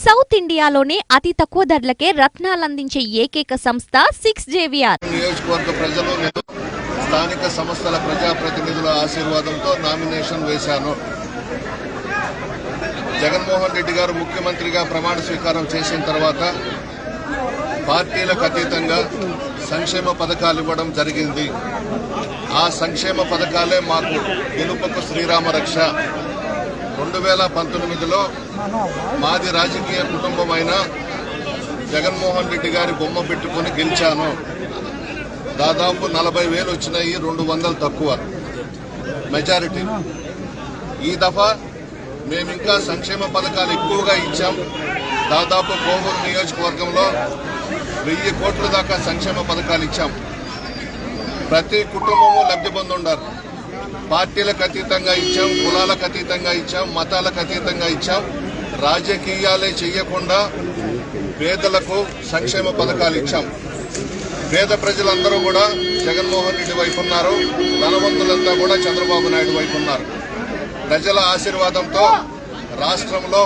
South ఇండియాలోనే అతి తక్కువ ధరలకే రత్నాలందించే ఏకైక సంస్థ 6JVR. నియోజకవర్గ ప్రజలు స్థానిక సంస్థల ప్రజాప్రతినిధుల ఆశీర్వాదంతో నామినేషన్ వేశాను. జగన్మోహన్ రెడ్డి గారు ముఖ్యమంత్రిగా ప్రమాణ స్వీకారం చేసిన తర్వాత పార్టీలకు అతీతంగా సంక్షేమ పథకాలు ఇవ్వడం జరిగింది. ఆ సంక్షేమ పథకాలే మాకు గెలుపుకు శ్రీరామ రక్ష. 2019లో మాది రాజకీయ కుటుంబమైన జగన్మోహన్ రెడ్డి గారి బొమ్మ పెట్టుకుని గెలిచాను. దాదాపు 40,000 వచ్చినాయి, 200 తక్కువ మెజారిటీ. ఈ దఫా మేమింకా సంక్షేమ పథకాలు ఎక్కువగా ఇచ్చాం. దాదాపు కోవూరు నియోజకవర్గంలో 1000 కోట్ల దాకా సంక్షేమ పథకాలు ఇచ్చాం. ప్రతి కుటుంబము లబ్ధి పొందుండారు. పార్టీలకు అతీతంగా ఇచ్చాం, కులాలకు అతీతంగా ఇచ్చాం, మతాలకు అతీతంగా ఇచ్చాం. రాజకీయాలే చెయ్యకుండా పేదలకు సంక్షేమ పథకాలు ఇచ్చాం. పేద ప్రజలందరూ కూడా జగన్మోహన్ రెడ్డి వైపు ఉన్నారు, ధనవంతులంతా కూడా చంద్రబాబు నాయుడు వైపు ఉన్నారు. ప్రజల ఆశీర్వాదంతో రాష్ట్రంలో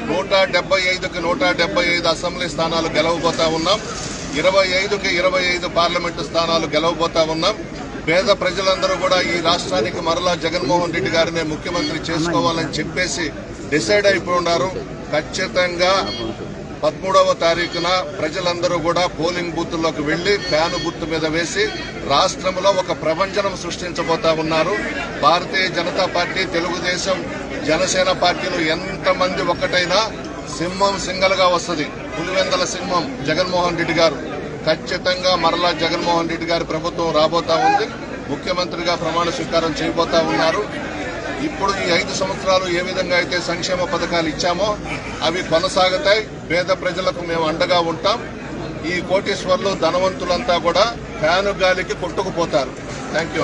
175కి 175 అసెంబ్లీ స్థానాలు గెలవబోతా ఉన్నాం. 25కి 25 పార్లమెంటు స్థానాలు గెలవబోతా ఉన్నాం. పేద ప్రజలందరూ కూడా ఈ రాష్ట్రానికి మరలా జగన్మోహన్ రెడ్డి గారినే ముఖ్యమంత్రి చేసుకోవాలని చెప్పేసి డిసైడ్ అయిపోయి ఉన్నారు. ఖచ్చితంగా 13వ తారీఖున ప్రజలందరూ కూడా పోలింగ్ బూత్ల్లోకి వెళ్లి ఫ్యాను గుర్తు మీద వేసి రాష్ట్రంలో ఒక ప్రభంజనం సృష్టించబోతా ఉన్నారు. భారతీయ జనతా పార్టీ, తెలుగుదేశం, జనసేన పార్టీలు ఎంతమంది ఒక్కటైనా సింహం సింగల్ గా వస్తుంది. పులివెందల సింహం జగన్మోహన్ రెడ్డి గారు. ఖచ్చితంగా మరలా జగన్మోహన్ రెడ్డి గారి ప్రభుత్వం రాబోతా ఉంది. ముఖ్యమంత్రిగా ప్రమాణ స్వీకారం చేయబోతా ఉన్నారు. ఇప్పుడు ఈ 5 సంవత్సరాలు ఏ విధంగా అయితే సంక్షేమ పథకాలు ఇచ్చామో అవి కొనసాగుతాయి. పేద ప్రజలకు మేము అండగా ఉంటాం. ఈ కోటీశ్వర్లు, ధనవంతులంతా కూడా ఫ్యాను గాలికి కొట్టుకుపోతారు. Thank you.